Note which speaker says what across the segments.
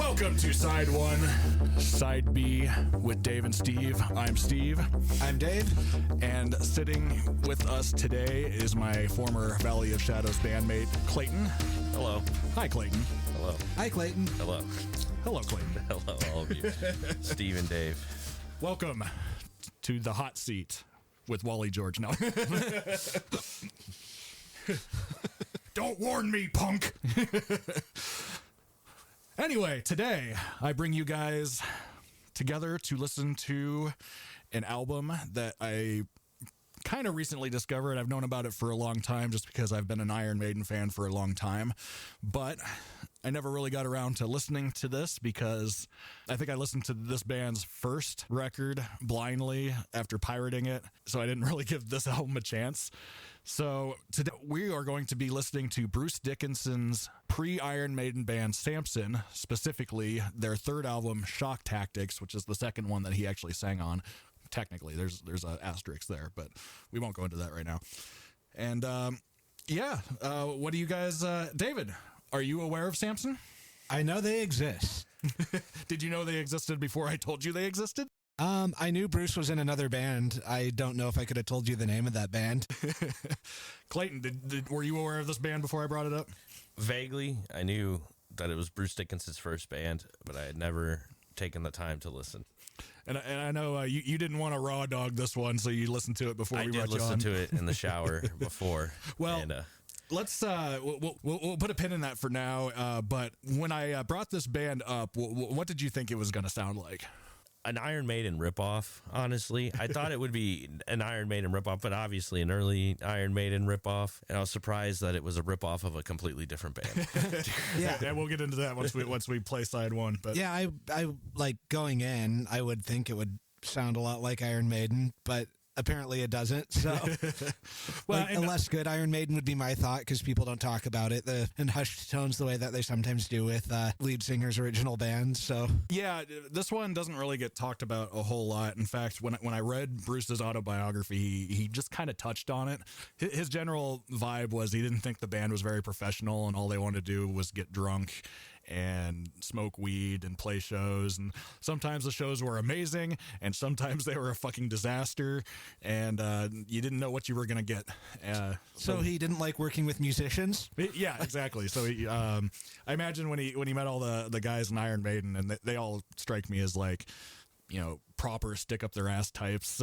Speaker 1: Welcome to Side 1, Side B with Dave and Steve. I'm Steve.
Speaker 2: I'm Dave.
Speaker 1: And sitting with us today is my former Valley of Shadows bandmate, Clayton.
Speaker 3: Hello.
Speaker 1: Hi, Clayton.
Speaker 3: Hello.
Speaker 2: Hi, Clayton.
Speaker 3: Hello.
Speaker 1: Hello, Clayton.
Speaker 3: Hello, all of you. Steve and Dave.
Speaker 1: Welcome to the hot seat with Wally George. No. Don't warn me, punk. Anyway, today I bring you guys together to listen to an album that I kind of recently discovered. I've known about it for a long time just because I've been an Iron Maiden fan for a long time, but I never really got around to listening to this because I think I listened to this band's first record blindly after pirating it, so I didn't really give this album a chance. So today we are going to be listening to Bruce Dickinson's pre-Iron Maiden band SAMSON, specifically their third album, Shock Tactics, which is the second one that he actually sang on. Technically, there's an asterisk there, but we won't go into that right now. And what do you guys, David, are you aware of SAMSON?
Speaker 2: I know they exist.
Speaker 1: Did you know they existed before I told you they existed?
Speaker 2: I knew Bruce was in another band. I don't know if I could have told you the name of that band.
Speaker 1: Clayton, were you aware of this band before I brought it up?
Speaker 3: Vaguely, I knew that it was Bruce Dickinson's first band, but I had never taken the time to listen.
Speaker 1: And I know you didn't want to raw dog this one, so you listened to it before we brought you on.
Speaker 3: I did listen to it in the shower before.
Speaker 1: Well, and, let's we'll put a pin in that for now. But when I brought this band up, what did you think it was going to sound like?
Speaker 3: An Iron Maiden ripoff, honestly. I thought it would be an Iron Maiden ripoff, but obviously an early Iron Maiden ripoff. And I was surprised that it was a ripoff of a completely different band.
Speaker 1: Yeah, we'll get into that once we play side one. But
Speaker 2: yeah, I like going in, I would think it would sound a lot like Iron Maiden, but apparently it doesn't. So, well, a less good Iron Maiden would be my thought because people don't talk about it in hushed tones the way that they sometimes do with lead singers' original bands. So,
Speaker 1: yeah, this one doesn't really get talked about a whole lot. In fact, when I read Bruce's autobiography, he just kind of touched on it. His general vibe was he didn't think the band was very professional, and all they wanted to do was get drunk and smoke weed and play shows, and sometimes the shows were amazing and sometimes they were a fucking disaster, and you didn't know what you were gonna get.
Speaker 2: So he didn't like working with musicians?
Speaker 1: Yeah, exactly. So I imagine when he met all the guys in Iron Maiden, and they all strike me as like, you know, proper stick up their ass types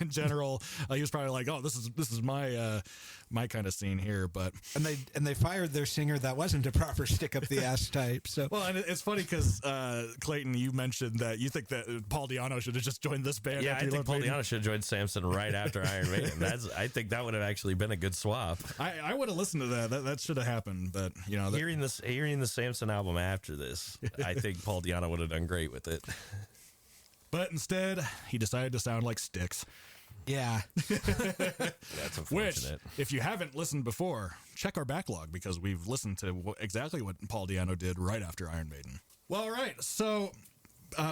Speaker 1: in general. He was probably like, oh, this is my kind of scene here. But
Speaker 2: and they fired their singer that wasn't a proper stick up the ass type. So
Speaker 1: well, and it's funny because Clayton, you mentioned that you think that Paul Di'Anno should have just joined this band.
Speaker 3: Yeah, I think Paul Di'Anno should have joined SAMSON right after Iron Maiden. I think that would have actually been a good swap.
Speaker 1: I would have listened to that should have happened. But you know,
Speaker 3: hearing the SAMSON album after this, I think Paul Di'Anno would have done great with it.
Speaker 1: But instead, he decided to sound like Styx.
Speaker 2: Yeah.
Speaker 1: That's unfortunate. Which, if you haven't listened before, check our backlog because we've listened to exactly what Paul Di'Anno did right after Iron Maiden. Well, all right. So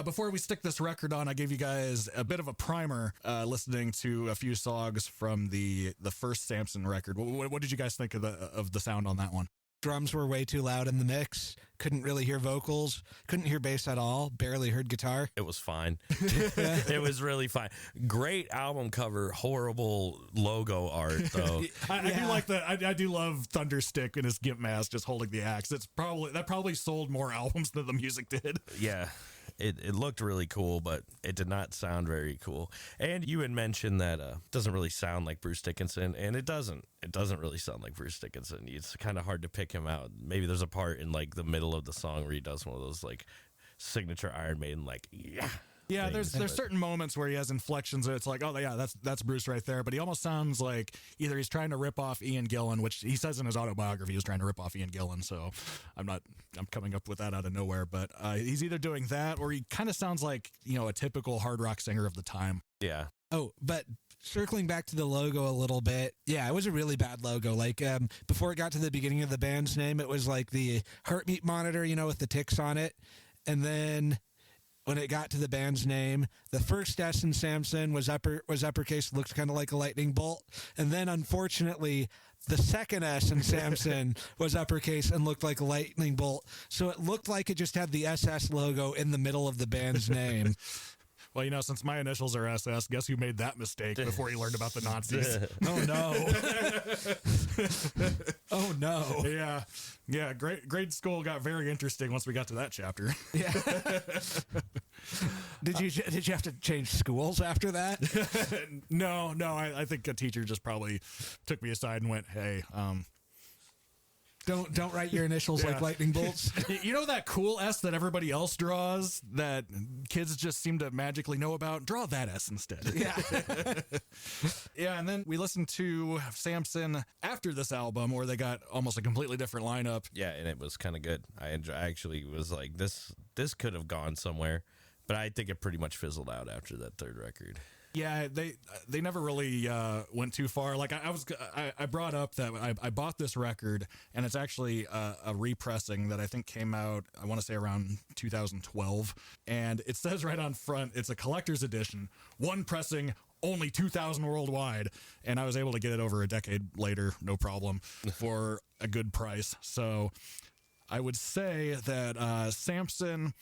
Speaker 1: before we stick this record on, I gave you guys a bit of a primer listening to a few songs from the first SAMSON record. What did you guys think of the sound on that one?
Speaker 2: Drums were way too loud in the mix. Couldn't really hear vocals. Couldn't hear bass at all. Barely heard guitar.
Speaker 3: It was fine. It was really fine. Great album cover. Horrible logo art, though.
Speaker 1: I do like I do love Thunderstick in his gimp mask just holding the axe. That probably sold more albums than the music did.
Speaker 3: Yeah. It looked really cool, but it did not sound very cool. And you had mentioned that it doesn't really sound like Bruce Dickinson, and it doesn't. It doesn't really sound like Bruce Dickinson. It's kind of hard to pick him out. Maybe there's a part in like the middle of the song where he does one of those like signature Iron Maiden like
Speaker 1: Yeah, there's certain moments where he has inflections and it's like, oh yeah, that's Bruce right there. But he almost sounds like either he's trying to rip off Ian Gillan, which he says in his autobiography he was trying to rip off Ian Gillan. So I'm coming up with that out of nowhere. But he's either doing that or he kind of sounds like, you know, a typical hard rock singer of the time.
Speaker 3: Yeah.
Speaker 2: Oh, but circling back to the logo a little bit, yeah, it was a really bad logo. Like before it got to the beginning of the band's name, it was like the heartbeat monitor, you know, with the ticks on it, and then when it got to the band's name, the first S in Samson was uppercase, looked kind of like a lightning bolt. And then, unfortunately, the second S in Samson was uppercase and looked like a lightning bolt. So it looked like it just had the SS logo in the middle of the band's name.
Speaker 1: Well, you know, since my initials are SS, guess who made that mistake before he learned about the Nazis?
Speaker 2: Oh, no. Oh, no.
Speaker 1: Yeah. Yeah. Grade school got very interesting once we got to that chapter.
Speaker 2: Yeah. Did you have to change schools after that?
Speaker 1: No. I think a teacher just probably took me aside and went, hey,
Speaker 2: Don't write your initials like lightning bolts.
Speaker 1: You know that cool S that everybody else draws that kids just seem to magically know about? Draw that S instead.
Speaker 2: Yeah.
Speaker 1: Yeah, and then we listened to Samson after this album where they got almost a completely different lineup.
Speaker 3: Yeah, and it was kind of good. I actually was like, this could have gone somewhere, but I think it pretty much fizzled out after that third record.
Speaker 1: Yeah, they never really went too far. Like I brought up that I bought this record, and it's actually a repressing that I think came out, I want to say around 2012, and it says right on front it's a collector's edition, one pressing, only 2,000 worldwide, and I was able to get it over a decade later, no problem, for a good price. So I would say that Samson.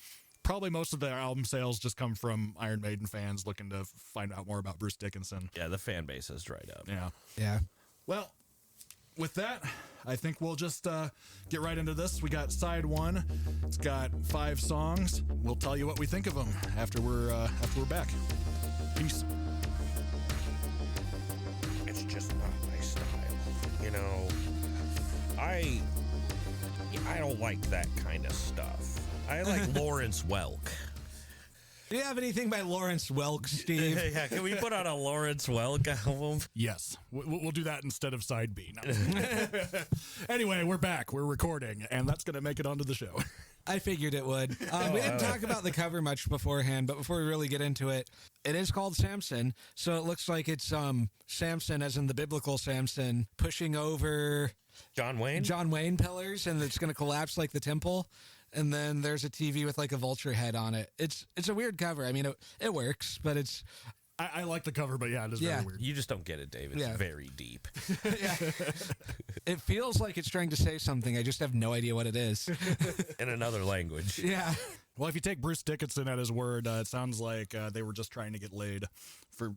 Speaker 1: Probably most of their album sales just come from Iron Maiden fans looking to find out more about Bruce Dickinson.
Speaker 3: Yeah, the fan base has dried up.
Speaker 1: Yeah.
Speaker 2: Yeah.
Speaker 1: Well, with that, I think we'll just get right into this. We got side one. It's got 5 songs. We'll tell you what we think of them after we're back. Peace.
Speaker 3: It's just not my style. You know, I don't like that kind of stuff. I like Lawrence Welk.
Speaker 2: Do you have anything by Lawrence Welk, Steve?
Speaker 3: Yeah, can we put on a Lawrence Welk album?
Speaker 1: Yes. We'll do that instead of side B. No. Anyway, we're back. We're recording, and that's going to make it onto the show.
Speaker 2: I figured it would. We didn't talk about the cover much beforehand, but before we really get into it, it is called Samson, so it looks like it's Samson, as in the biblical Samson, pushing over
Speaker 3: John Wayne
Speaker 2: pillars, and it's going to collapse like the temple. And then there's a TV with like a vulture head on it. It's a weird cover. I mean, it works, but it's...
Speaker 1: I like the cover, but yeah, it is very weird.
Speaker 3: You just don't get it, Dave. It's very deep.
Speaker 2: Yeah. It feels like it's trying to say something. I just have no idea what it is.
Speaker 3: In another language.
Speaker 2: Yeah.
Speaker 1: Well, if you take Bruce Dickinson at his word, it sounds like they were just trying to get laid for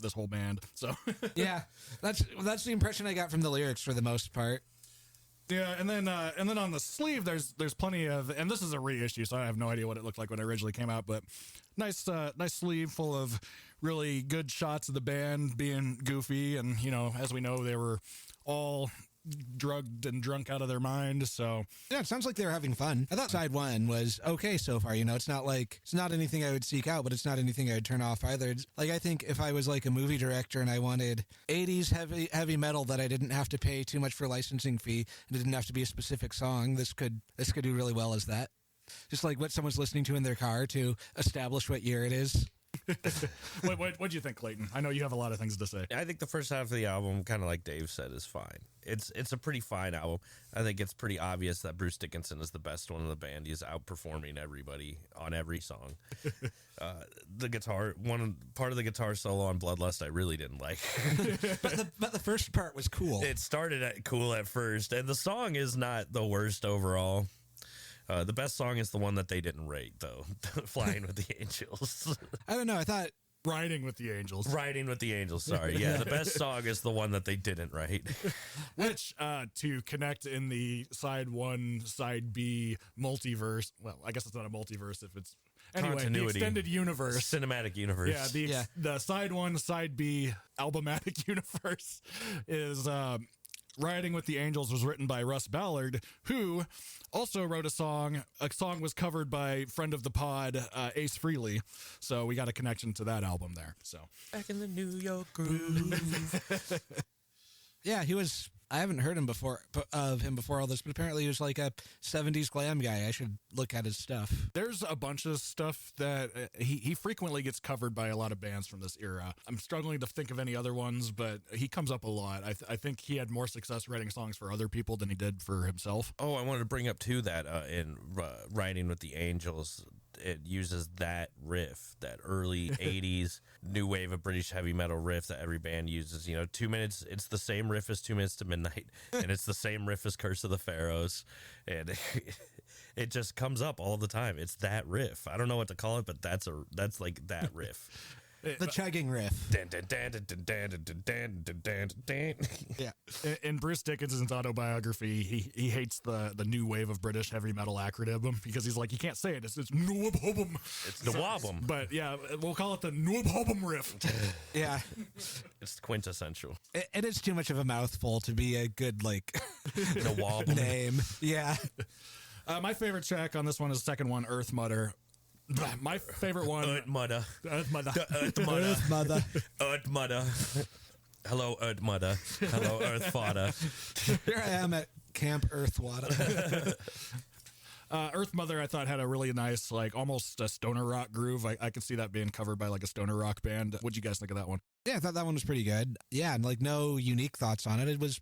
Speaker 1: this whole band. So
Speaker 2: yeah, that's the impression I got from the lyrics for the most part.
Speaker 1: Yeah, and then on the sleeve there's plenty of, and this is a reissue, so I have no idea what it looked like when it originally came out, but nice sleeve full of really good shots of the band being goofy, and you know, as we know, they were all drugged and drunk out of their mind. So
Speaker 2: yeah, it sounds like they were having fun. I thought side one was okay so far. You know, it's not anything I would seek out, but it's not anything I would turn off either. It's, like, I think if I was like a movie director and I wanted 80s heavy metal that I didn't have to pay too much for licensing fee and it didn't have to be a specific song, this could do really well as that. Just like what someone's listening to in their car to establish what year it is.
Speaker 1: What do you think, Clayton? I know you have a lot of things to say.
Speaker 3: I think the first half of the album, kind of like Dave said, is fine. It's a pretty fine album. I think it's pretty obvious that Bruce Dickinson is the best one in the band. He's outperforming everybody on every song. The guitar, part of the guitar solo on Bloodlust, I really didn't like.
Speaker 2: but the first part was cool.
Speaker 3: It started cool at first, and the song is not the worst overall. The best song is the one that they didn't rate, though. Flying with the Angels.
Speaker 2: I don't know. I thought...
Speaker 1: Riding with the Angels.
Speaker 3: Riding with the Angels, sorry. Yeah, the best song is the one that they didn't write.
Speaker 1: Which, to connect in the side 1, side B multiverse, well, I guess it's not a multiverse if it's... Anyway,
Speaker 3: Continuity.
Speaker 1: The extended universe.
Speaker 3: Cinematic universe.
Speaker 1: Yeah, the side 1, side B albumatic universe is... Riding with the Angels was written by Russ Ballard, who also wrote a song. A song was covered by friend of the pod, Ace Frehley. So we got a connection to that album there. So
Speaker 3: back in the New York groove.
Speaker 2: Yeah, he was. I haven't heard him before all this, but apparently he was like a 70s glam guy. I should look at his stuff.
Speaker 1: There's a bunch of stuff that he frequently gets covered by a lot of bands from this era. I'm struggling to think of any other ones, but he comes up a lot. I think he had more success writing songs for other people than he did for himself.
Speaker 3: Oh, I wanted to bring up too that in Riding with the Angels, it uses that riff, that early 80s new wave of British heavy metal riff that every band uses. 2 minutes, it's the same riff as 2 Minutes to Midnight, and it's the same riff as Curse of the Pharaohs, and it just comes up all the time. It's that riff. I don't know what to call it, but that's like that riff.
Speaker 2: The chugging riff.
Speaker 1: Yeah. In Bruce Dickinson's autobiography, he hates the new wave of British heavy metal acronym because he's like, you can't say it. It's NWOBHM.
Speaker 3: It's NWOBHM.
Speaker 1: But yeah, we'll call it the NWOBHM riff.
Speaker 2: Yeah.
Speaker 3: It's quintessential.
Speaker 2: And it's too much of a mouthful to be a good,
Speaker 3: NWOBHM
Speaker 2: name. Yeah.
Speaker 1: My favorite track on this one is the second one, Earth Mother. My favorite one,
Speaker 3: Earth Mother.
Speaker 1: Earth Mother.
Speaker 3: Earth Mother.
Speaker 2: Earth Mother.
Speaker 3: Earth Mother. Hello, Earth Mother. Hello, Earth Father.
Speaker 2: Here I am at Camp Earthwater.
Speaker 1: Earth Mother, I thought, had a really nice, almost a stoner rock groove. I could see that being covered by a stoner rock band. What'd you guys think of that one?
Speaker 2: Yeah, I thought that one was pretty good. Yeah, and no unique thoughts on it. It was,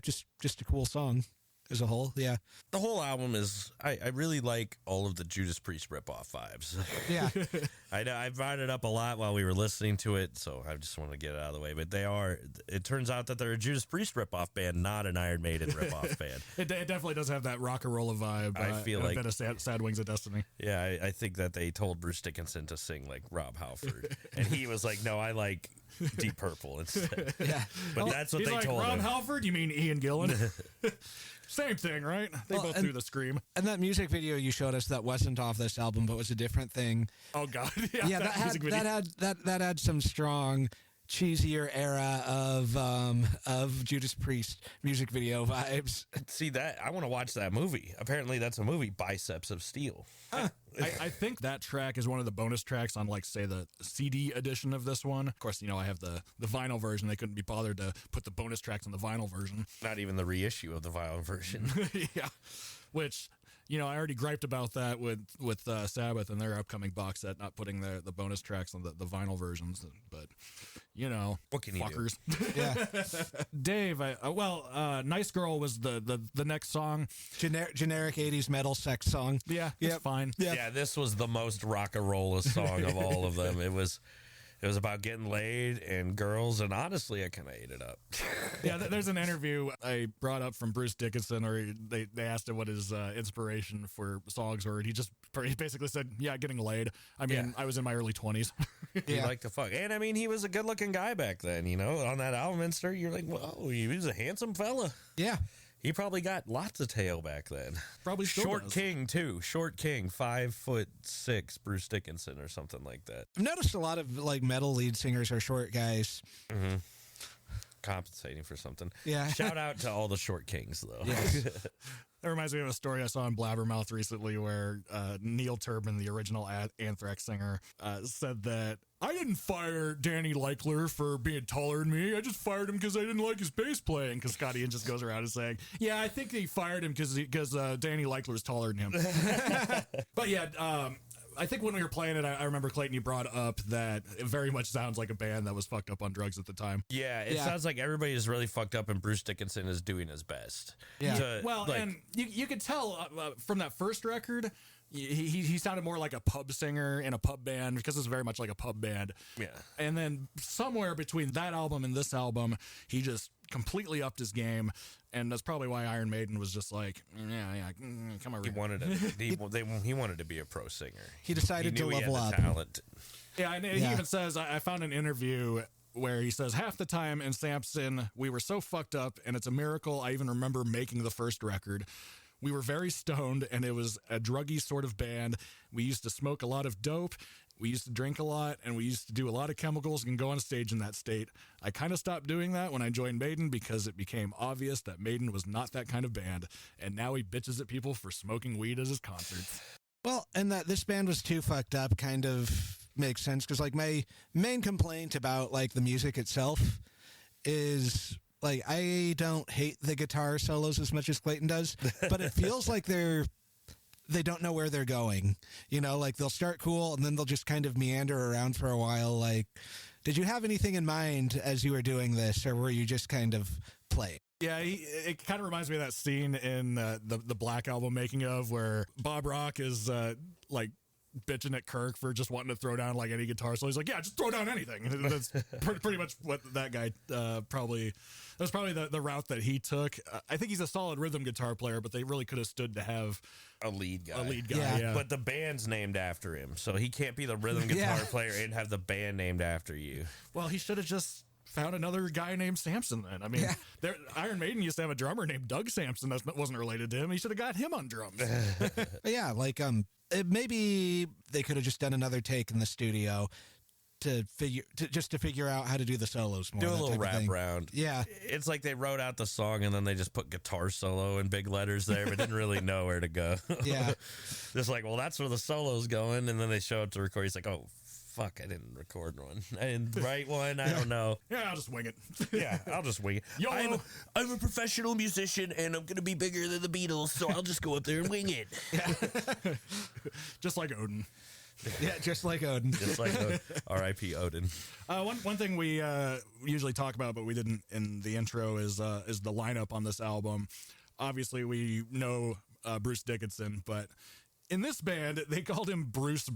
Speaker 2: just a cool song as a whole. Yeah.
Speaker 3: The whole album is, I really like all of the Judas Priest ripoff vibes.
Speaker 2: Yeah.
Speaker 3: I know I brought it up a lot while we were listening to it, so I just want to get it out of the way. But it turns out that they're a Judas Priest ripoff band, not an Iron Maiden ripoff band.
Speaker 1: It definitely does have that rock and roll vibe.
Speaker 3: I feel like
Speaker 1: a bit of sad Wings of Destiny.
Speaker 3: Yeah, I think that they told Bruce Dickinson to sing like Rob Halford, and he was like, "No, I like Deep Purple instead."
Speaker 2: Yeah,
Speaker 3: but that's what they told
Speaker 1: Rob
Speaker 3: him.
Speaker 1: Halford? You mean Ian Gillan? Same thing, right? They both do the scream.
Speaker 2: And that music video you showed us that wasn't off this album, but was a different thing.
Speaker 1: Oh God,
Speaker 2: yeah, that had some strong, cheesier era of Judas Priest music video vibes.
Speaker 3: See that? I want to watch that movie. Apparently, that's a movie, Biceps of Steel.
Speaker 1: Huh. I think that track is one of the bonus tracks on, say, the CD edition of this one. Of course, I have the vinyl version. They couldn't be bothered to put the bonus tracks on the vinyl version.
Speaker 3: Not even the reissue of the vinyl version.
Speaker 1: Yeah, which, I already griped about that with Sabbath and their upcoming box set, not putting the bonus tracks on the vinyl versions. But,
Speaker 3: what can
Speaker 1: fuckers.
Speaker 3: You do?
Speaker 2: Yeah.
Speaker 1: Dave, Nice Girl was the next song.
Speaker 2: Generic 80s metal sex song.
Speaker 1: Yeah, it's fine.
Speaker 2: Yep.
Speaker 3: Yeah, this was the most rock and rollest song of all of them. It was about getting laid and girls, and honestly, I kind of ate it up.
Speaker 1: Yeah, there's an interview I brought up from Bruce Dickinson, where they asked him what his inspiration for songs were, and he basically said, "Yeah, getting laid." I mean, I was in my early 20s.
Speaker 3: He liked to fuck, and I mean, he was a good-looking guy back then. On that album, Minster, you're like, "Whoa, he was a handsome fella."
Speaker 2: Yeah.
Speaker 3: He probably got lots of tail back then.
Speaker 1: Probably still
Speaker 3: Short
Speaker 1: does.
Speaker 3: King too. Short King, 5'6", Bruce Dickinson or something like that.
Speaker 2: I've noticed a lot of metal lead singers are short guys.
Speaker 3: Mm-hmm. Compensating for something.
Speaker 2: Yeah.
Speaker 3: Shout out to all the Short Kings though.
Speaker 2: Yes.
Speaker 1: That reminds me of a story I saw in Blabbermouth recently where Neil Turbin, the original Anthrax singer, said that I didn't fire Danny Leichler for being taller than me. I just fired him because I didn't like his bass playing. Because Scotty Ian just goes around and saying, yeah, I think they fired him because Danny Leichler is taller than him. But yeah, I think when we were playing it, I remember, Clayton, you brought up that it very much sounds like a band that was fucked up on drugs at the time.
Speaker 3: Yeah, it sounds like everybody is really fucked up and Bruce Dickinson is doing his best.
Speaker 2: Yeah.
Speaker 1: And you could tell from that first record, he sounded more like a pub singer in a pub band, because it's very much like a pub band.
Speaker 3: Yeah.
Speaker 1: And then somewhere between that album and this album, he just completely upped his game. And that's probably why Iron Maiden was just like, yeah, come over.
Speaker 3: He wanted he wanted to be a pro singer.
Speaker 2: He decided to level up.
Speaker 3: Talent.
Speaker 1: Yeah, and he even says, I found an interview where he says, half the time in Samson, we were so fucked up, and it's a miracle I even remember making the first record. We were very stoned, and it was a druggy sort of band. We used to smoke a lot of dope. We used to drink a lot, and we used to do a lot of chemicals and go on stage in that state. I kind of stopped doing that when I joined Maiden because it became obvious that Maiden was not that kind of band, and now he bitches at people for smoking weed at his concerts.
Speaker 2: Well, and that this band was too fucked up kind of makes sense, because my main complaint about the music itself is I don't hate the guitar solos as much as Clayton does, but it feels like they don't know where they're going. They'll start cool and then they'll just kind of meander around for a while. Did you have anything in mind as you were doing this, or were you just kind of playing?
Speaker 1: Yeah, it kind of reminds me of that scene in the Black Album making of, where Bob Rock is bitching at Kirk for just wanting to throw down like any guitar. So he's like, yeah, just throw down anything. And that's pretty much what that guy that was probably the route that he took. I think he's a solid rhythm guitar player, but they really could have stood to have
Speaker 3: a lead guy.
Speaker 1: Yeah.
Speaker 3: But the band's named after him, so he can't be the rhythm guitar player and have the band named after you.
Speaker 1: Well, he should have just found another guy named Samson then. I mean, Iron Maiden used to have a drummer named Doug Samson that wasn't related to him. He should have got him on drums.
Speaker 2: Yeah, like maybe they could have just done another take in the studio to figure out how to do the solos more.
Speaker 3: Do a little wrap round.
Speaker 2: Yeah.
Speaker 3: It's like they wrote out the song and then they just put guitar solo in big letters there, but didn't really know where to go.
Speaker 2: Yeah.
Speaker 3: Just like, well, that's where the solo's going. And then they show up to record. He's like, oh, fuck, I didn't record one. I didn't write one. I don't know.
Speaker 1: Yeah, I'll just wing it.
Speaker 3: Yeah, I'll just wing it.
Speaker 1: YOLO.
Speaker 3: I'm a professional musician, and I'm going to be bigger than the Beatles, so I'll just go up there and wing it.
Speaker 1: Just like Odin.
Speaker 2: Yeah, just like Odin.
Speaker 3: Just like R.I.P. Odin.
Speaker 1: One thing we usually talk about, but we didn't in the intro, is the lineup on this album. Obviously, we know Bruce Dickinson, but in this band, they called him Bruce,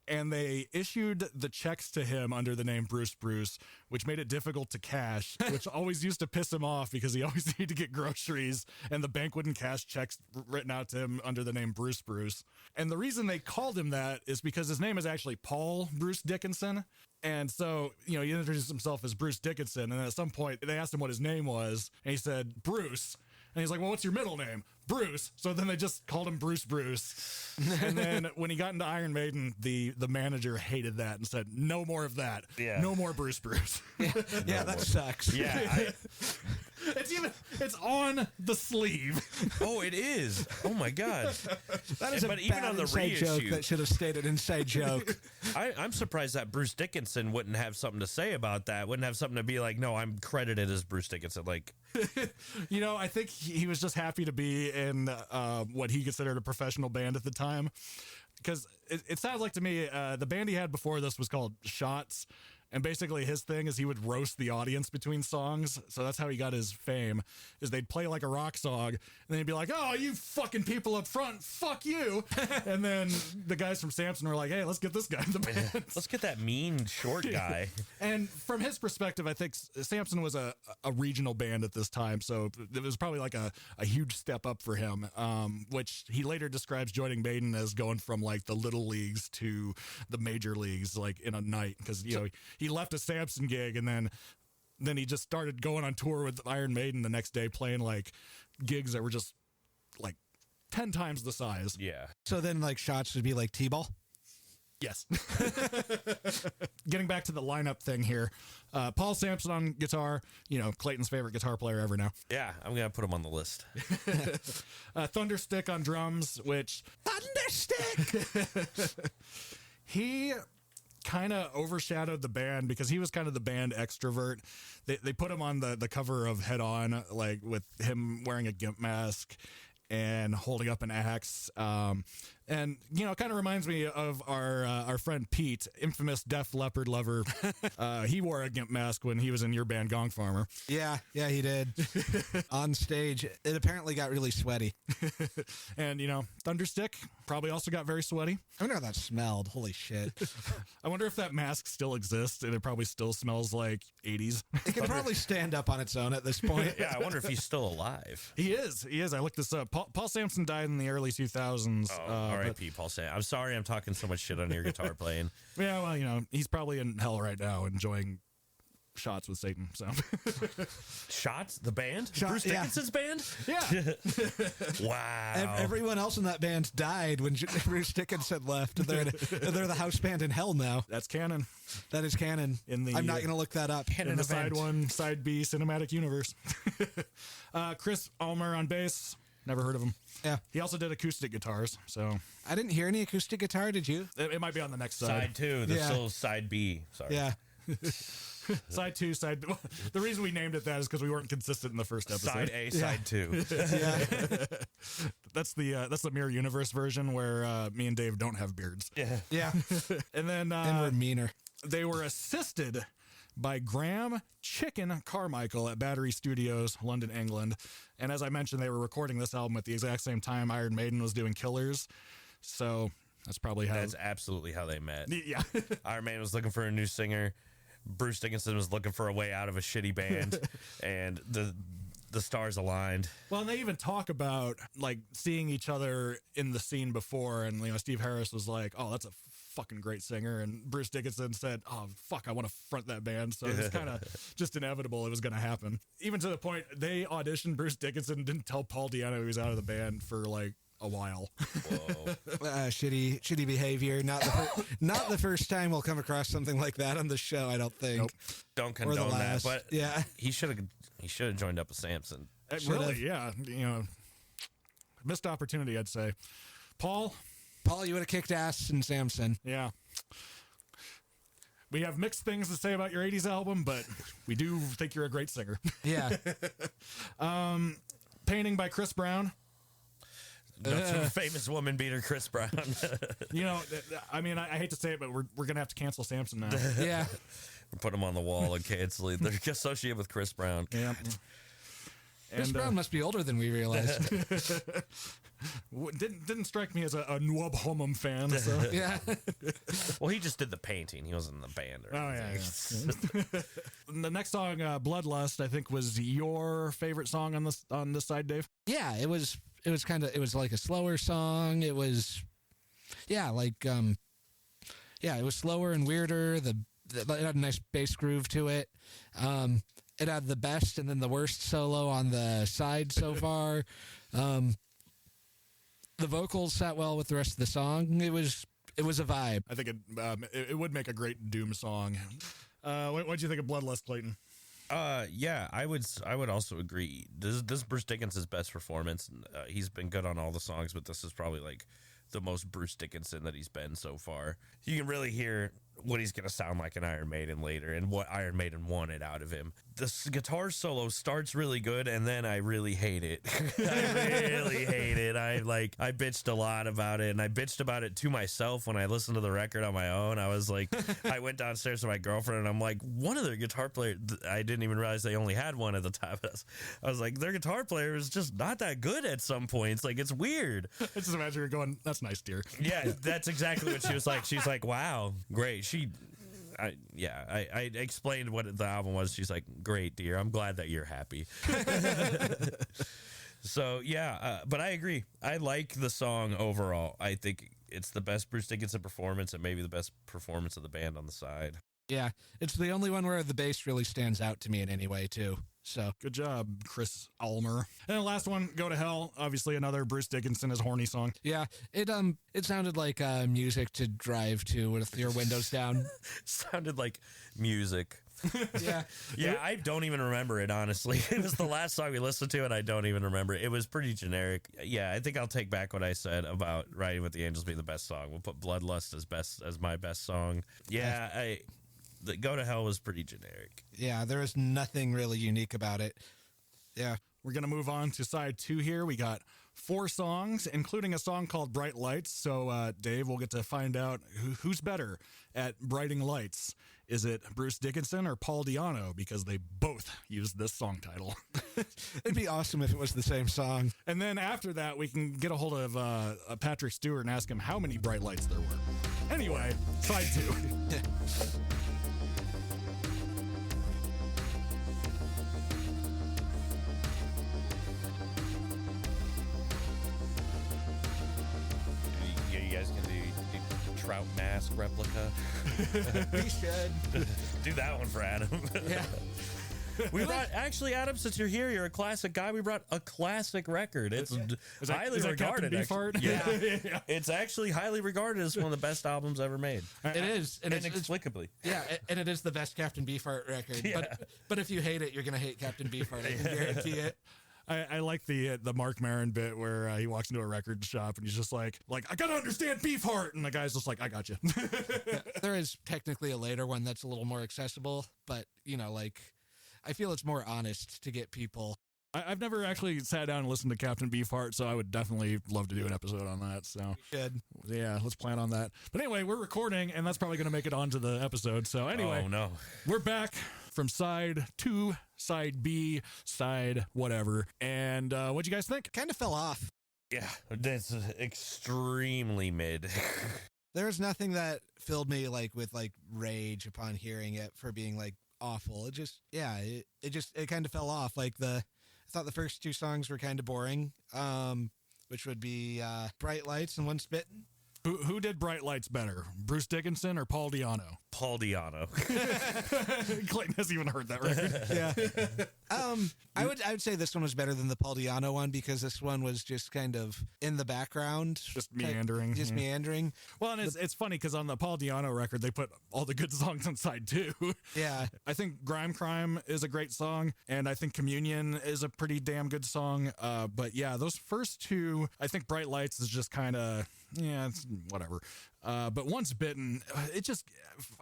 Speaker 1: and they issued the checks to him under the name Bruce, which made it difficult to cash, which always used to piss him off because he always needed to get groceries, and the bank wouldn't cash checks written out to him under the name Bruce. And the reason they called him that is because his name is actually Paul Bruce Dickinson. And so, he introduced himself as Bruce Dickinson, and at some point, they asked him what his name was, and he said, Bruce. And he's like, well, what's your middle name? Bruce. So then they just called him Bruce. And then when he got into Iron Maiden, the manager hated that and said, no more of that.
Speaker 3: Yeah.
Speaker 1: No more Bruce.
Speaker 2: Yeah, that sucks.
Speaker 3: Yeah.
Speaker 1: It's on the sleeve.
Speaker 3: Oh, it is. Oh, my God.
Speaker 2: That is
Speaker 3: but
Speaker 2: a
Speaker 3: even
Speaker 2: bad
Speaker 3: on the
Speaker 2: inside joke
Speaker 3: reissue,
Speaker 2: that should have stayed an inside joke.
Speaker 3: I'm surprised that Bruce Dickinson wouldn't have something to say about that. Wouldn't have something to be like, no, I'm credited as Bruce Dickinson. Like,
Speaker 1: I think he was just happy to be in what he considered a professional band at the time. Because it sounds like to me, the band he had before this was called Shots. And basically his thing is he would roast the audience between songs. So that's how he got his fame, is they'd play like a rock song, and then he'd be like, oh, you fucking people up front, fuck you. And then the guys from SAMSON were like, hey, let's get this guy in the band.
Speaker 3: Let's get that mean short guy.
Speaker 1: And from his perspective, I think SAMSON was a regional band at this time, so it was probably like a huge step up for him, which he later describes joining Maiden as going from like the little leagues to the major leagues like in a night, because he left a SAMSON gig and then he just started going on tour with Iron Maiden the next day, playing like gigs that were just like 10 times the size.
Speaker 3: Yeah.
Speaker 2: So then like Shots would be like T-ball?
Speaker 1: Yes. Getting back to the lineup thing here. Paul Samson on guitar, Clayton's favorite guitar player ever now.
Speaker 3: Yeah, I'm going to put him on the list.
Speaker 1: Thunderstick on drums, which...
Speaker 2: Thunderstick!
Speaker 1: He kind of overshadowed the band because he was kind of the band extrovert. They put him on the cover of Head On, like with him wearing a gimp mask and holding up an axe. And, it kind of reminds me of our friend Pete, infamous Def Leppard lover. He wore a gimp mask when he was in your band, Gong Farmer.
Speaker 2: Yeah, he did. On stage. It apparently got really sweaty.
Speaker 1: And, Thunderstick probably also got very sweaty.
Speaker 2: I wonder how that smelled. Holy shit.
Speaker 1: I wonder if that mask still exists and it probably still smells like 80s.
Speaker 2: It can probably stand up on its own at this point.
Speaker 3: Yeah, I wonder if he's still alive.
Speaker 1: He is. I looked this up. Paul Samson died in the early 2000s.
Speaker 3: R.I.P. Paul Samson. I'm sorry I'm talking so much shit on your guitar playing.
Speaker 1: Yeah, well, he's probably in hell right now enjoying Shots with Satan. So
Speaker 3: Shots? The band? Bruce Dickinson's band?
Speaker 1: Yeah.
Speaker 3: Wow.
Speaker 2: Everyone else in that band died when Bruce Dickinson left. They're the house band in hell now.
Speaker 1: That's canon.
Speaker 2: That is canon.
Speaker 1: I'm not
Speaker 2: going to look that up.
Speaker 1: In the side 1, side B cinematic universe. Chris Ulmer on bass. Never heard of him.
Speaker 2: Yeah.
Speaker 1: He also did acoustic guitars, so...
Speaker 2: I didn't hear any acoustic guitar, did you?
Speaker 1: It might be on the next side.
Speaker 3: Side 2. There's still side B. Sorry.
Speaker 2: Yeah.
Speaker 1: Side 2, side... The reason we named it that is because we weren't consistent in the first episode.
Speaker 3: Side A, side 2.
Speaker 2: Yeah.
Speaker 1: That's the Mirror Universe version where me and Dave don't have beards.
Speaker 3: Yeah.
Speaker 2: Yeah.
Speaker 1: And then...
Speaker 2: and we're meaner.
Speaker 1: They were assisted by Graham Chicken Carmichael at Battery Studios, London, England. And as I mentioned, they were recording this album at the exact same time Iron Maiden was doing Killers. So That's probably how.
Speaker 3: That's absolutely how they met.
Speaker 1: Yeah.
Speaker 3: Iron Maiden was looking for a new singer. Bruce Dickinson was looking for a way out of a shitty band, and the stars aligned.
Speaker 1: Well, and they even talk about like seeing each other in the scene before, and Steve Harris was like, "Oh, that's a fucking great singer," and Bruce Dickinson said, "Oh, fuck, I want to front that band." So it was kind of just inevitable it was going to happen. Even to the point they auditioned Bruce Dickinson, didn't tell Paul Di'Anno he was out of the band for like a while.
Speaker 3: Whoa.
Speaker 2: Shitty behavior. Not the first time we'll come across something like that on the show, I don't think.
Speaker 1: Nope.
Speaker 3: Don't condone that, but
Speaker 2: yeah,
Speaker 3: he should have joined up with Samson.
Speaker 1: Really, yeah. Missed opportunity, I'd say. Paul,
Speaker 2: you would have kicked ass in Samson.
Speaker 1: yeah. We have mixed things to say about your 80s album, but we do think you're a great singer.
Speaker 2: Yeah.
Speaker 1: Painting by Chris Brown.
Speaker 3: Famous woman beater Chris Brown.
Speaker 1: I mean, I hate to say it, but we're going to have to cancel Samson now.
Speaker 2: Yeah.
Speaker 3: Put him on the wall and cancel it. They're associated with Chris Brown.
Speaker 1: Yeah.
Speaker 2: Chris Brown must be older than we realized.
Speaker 1: Didn't strike me as a NWOBHM fan. So.
Speaker 2: Yeah.
Speaker 3: Well, he just did the painting. He wasn't in the band. Or
Speaker 1: yeah. The next song, Bloodlust, I think was your favorite song on this side, Dave.
Speaker 2: Yeah, it was like a slower song. It was, it was slower and weirder. It had a nice bass groove to it. It had the best and then the worst solo on the side so far. The vocals sat well with the rest of the song. It was a vibe.
Speaker 1: I think it would make a great Doom song. What'd you think of Bloodlust, Clayton?
Speaker 3: Yeah, I would also agree. This is Bruce Dickinson's best performance. He's been good on all the songs, but this is probably like the most Bruce Dickinson that he's been so far. You can really hear what he's going to sound like in Iron Maiden later and what Iron Maiden wanted out of him. This guitar solo starts really good, and then I really hate it. I really hate it. I bitched a lot about it, and I bitched about it to myself when I listened to the record on my own. I was like, I went downstairs to my girlfriend, and I'm like, one of their guitar players, I didn't even realize they only had one at the time. I was like, their guitar player is just not that good at some points. Like, it's weird.
Speaker 1: I just imagine her going, "That's nice, dear."
Speaker 3: Yeah, that's exactly what she was like. She's like, "Wow, great." I explained what the album was. She's like, "Great, dear. I'm glad that you're happy." So, yeah, but I agree. I like the song overall. I think it's the best Bruce Dickinson performance and maybe the best performance of the band on the side.
Speaker 2: Yeah, it's the only one where the bass really stands out to me in any way, too. So
Speaker 1: good job, Chris Ulmer. And the last one, Go to Hell. Obviously, another Bruce Dickinson is horny song.
Speaker 2: Yeah, it sounded like music to drive to with your windows down.
Speaker 3: Sounded like music.
Speaker 2: Yeah.
Speaker 3: Yeah, I don't even remember it, honestly. It was the last song we listened to, and I don't even remember it. It was pretty generic. Yeah, I think I'll take back what I said about Riding with the Angels being the best song. We'll put Bloodlust as my best song. Yeah, the Go to Hell was pretty generic.
Speaker 2: Yeah, there was nothing really unique about it. Yeah.
Speaker 1: We're going to move on to side 2 here. We got 4 songs, including a song called Bright Lights. So, Dave, we'll get to find out who's better at brighting lights. Is it Bruce Dickinson or Paul Di'Anno? Because they both used this song title.
Speaker 2: It'd be awesome if it was the same song.
Speaker 1: And then after that, we can get a hold of Patrick Stewart and ask him how many bright lights there were. Anyway, side 2.
Speaker 3: Trout mask replica.
Speaker 2: We should
Speaker 3: do that one for Adam.
Speaker 2: Yeah.
Speaker 3: We brought, actually, Adam, since you're here, you're a classic guy. We brought a classic record. It's highly regarded. Yeah. It's actually highly regarded as one of the best albums ever made.
Speaker 2: It is, and
Speaker 3: inexplicably.
Speaker 2: And it is the best Captain Beefheart record.
Speaker 3: Yeah.
Speaker 2: But if you hate it, you're gonna hate Captain Beefheart. I can guarantee it.
Speaker 1: I like the Mark Maron bit where he walks into a record shop and he's just like I gotta understand Beefheart, and the guy's just like, I got you.
Speaker 2: Yeah, there is technically a later one that's a little more accessible, but I feel it's more honest to get people.
Speaker 1: I've never actually sat down and listened to Captain Beefheart, so I would definitely love to do an episode on that. So
Speaker 2: good.
Speaker 1: Yeah, let's plan on that. But anyway, we're recording, and that's probably going to make it onto the episode. So anyway,
Speaker 3: oh no,
Speaker 1: we're back from side 2, side B, side whatever. And what'd you guys think?
Speaker 2: Kind of fell off.
Speaker 3: Yeah, that's extremely mid.
Speaker 2: There's nothing that filled me like with like rage upon hearing it for being like awful. It just, yeah, it kind of fell off. Like I thought the first two songs were kind of boring, which would be Bright Lights and One Spittin'.
Speaker 1: Who did Bright Lights better, Bruce Dickinson or Paul Di'Anno?
Speaker 3: Paul Di'Anno.
Speaker 1: Clayton hasn't even heard that record.
Speaker 2: Yeah. I would say this one was better than the Paul Di'Anno one because this one was just kind of in the background,
Speaker 1: just meandering.
Speaker 2: Meandering.
Speaker 1: Well, and it's funny because on the Paul Di'Anno record they put all the good songs on side 2.
Speaker 2: Yeah.
Speaker 1: I think Grime Crime is a great song, and I think Communion is a pretty damn good song. But yeah, those first two, I think Bright Lights is just kind of, yeah, it's whatever. But Once Bitten,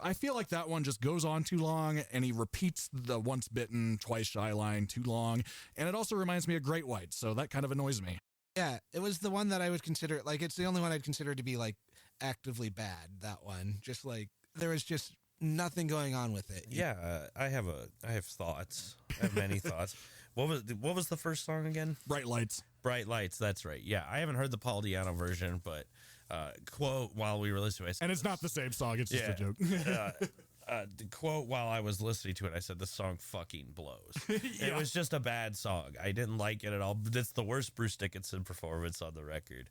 Speaker 1: I feel like that one just goes on too long, and he repeats the Once Bitten, Twice Shy line too long. And it also reminds me of Great White, so that kind of annoys me.
Speaker 2: Yeah, it was the one that I would consider, like, it's the only one I'd consider to be, like, actively bad, that one. Just, like, there was just nothing going on with it.
Speaker 3: Yeah, I have thoughts. I have many thoughts. What was the first song again?
Speaker 1: Bright Lights.
Speaker 3: Bright Lights, that's right. Yeah, I haven't heard the Paul Di'Anno version, but quote while we were listening to it.
Speaker 1: And it's not the same song, it's just a joke.
Speaker 3: The quote while I was listening to it, I said, "The song fucking blows."
Speaker 1: Yeah.
Speaker 3: It was just a bad song. I didn't like it at all. It's the worst Bruce Dickinson performance on the record.